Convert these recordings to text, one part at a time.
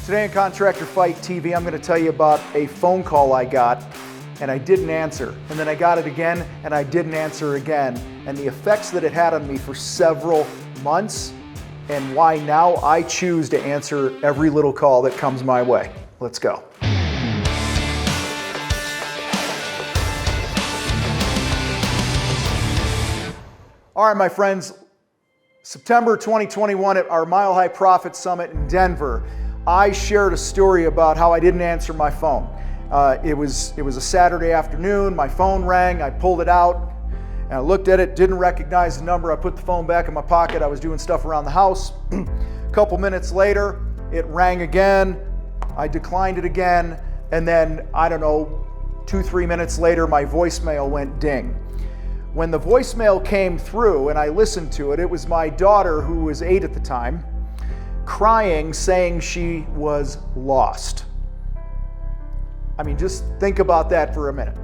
Today on Contractor Fight TV, I'm going to tell you about a phone call I got and I didn't answer. And then I got it again and I didn't answer again. And the effects that it had on me for several months and why now I choose to answer every little call that comes my way. Let's go. All right, my friends, September 2021 at our Mile High Profit Summit in Denver, I shared a story about how I didn't answer my phone. It was a Saturday afternoon, my phone rang, I pulled it out, and I looked at it, didn't recognize the number, I put the phone back in my pocket, I was doing stuff around the house. A couple minutes later, it rang again, I declined it again, and then, I don't know, 2-3 minutes later, my voicemail went ding. When the voicemail came through and I listened to it, it was my daughter, who was 8 at the time, crying, saying she was lost. I mean, just think about that for a minute.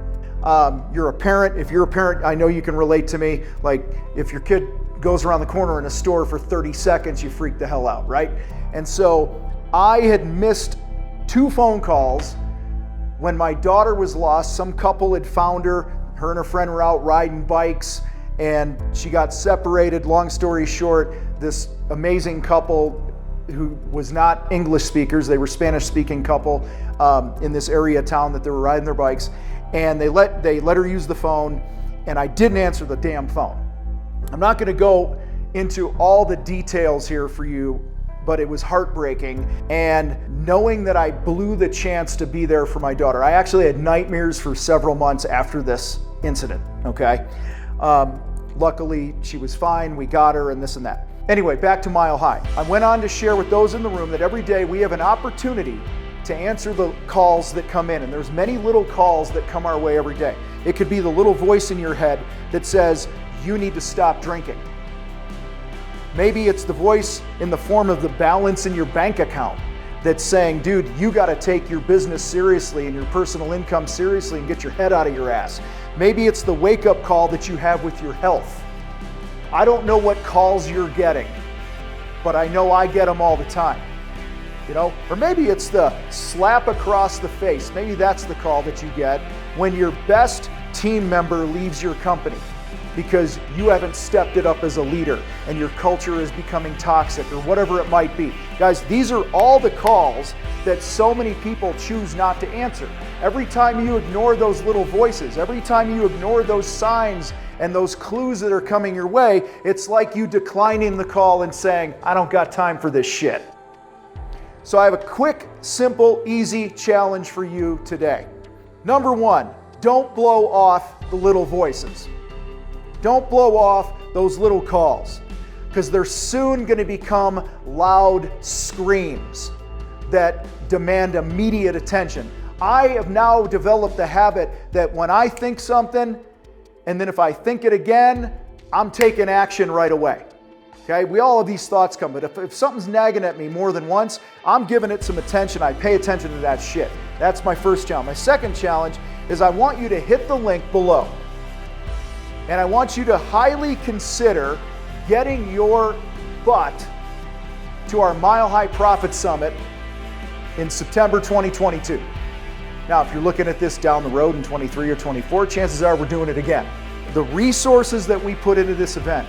You're a parent. If you're a parent, I know you can relate to me. Like, if your kid goes around the corner in a store for 30 seconds, you freak the hell out, right? And so I had missed 2 phone calls when my daughter was lost. Some couple had found her. Her and her friend were out riding bikes and she got separated. Long story short, this amazing couple who was not English speakers, they were Spanish speaking couple in this area town that they were riding their bikes, and they let her use the phone, and I didn't answer the damn phone. I'm not going to go into all the details here for you, but it was heartbreaking, and knowing that I blew the chance to be there for my daughter. I actually had nightmares for several months after this incident, okay? Luckily, she was fine, we got her, and this and that. Anyway, back to Mile High. I went on to share with those in the room that every day we have an opportunity to answer the calls that come in, and there's many little calls that come our way every day. It could be the little voice in your head that says, you need to stop drinking. Maybe it's the voice in the form of the balance in your bank account that's saying, dude, you got to take your business seriously and your personal income seriously and get your head out of your ass. Maybe it's the wake-up call that you have with your health. I don't know what calls you're getting, but I know I get them all the time. You know, or maybe it's the slap across the face. Maybe that's the call that you get when your best team member leaves your company because you haven't stepped it up as a leader and your culture is becoming toxic or whatever it might be. Guys, these are all the calls that so many people choose not to answer. Every time you ignore those little voices, every time you ignore those signs and those clues that are coming your way, it's like you declining the call and saying, I don't got time for this shit. So I have a quick, simple, easy challenge for you today. Number 1, don't blow off the little voices. Don't blow off those little calls, because they're soon going to become loud screams that demand immediate attention. I have now developed the habit that when I think something, and then if I think it again, I'm taking action right away. Okay, we all have these thoughts come, but if something's nagging at me more than once, I'm giving it some attention. I pay attention to that shit. That's my first challenge. My second challenge is I want you to hit the link below. And I want you to highly consider getting your butt to our Mile High Profit Summit in September 2022. Now, if you're looking at this down the road in 23 or 24, chances are we're doing it again. The resources that we put into this event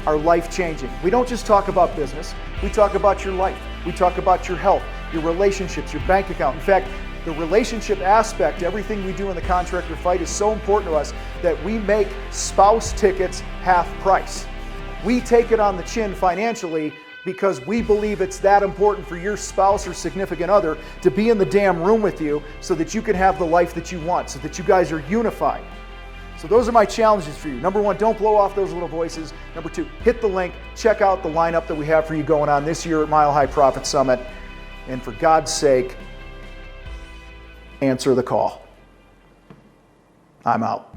are life-changing. We don't just talk about business, we talk about your life. We talk about your health, your relationships, your bank account. In fact, the relationship aspect, everything we do in the Contractor Fight is so important to us that we make spouse tickets half price. We take it on the chin financially because we believe it's that important for your spouse or significant other to be in the damn room with you so that you can have the life that you want, so that you guys are unified. So those are my challenges for you. Number 1, don't blow off those little voices. Number 2, hit the link, check out the lineup that we have for you going on this year at Mile High Profit Summit. And for God's sake, answer the call. I'm out.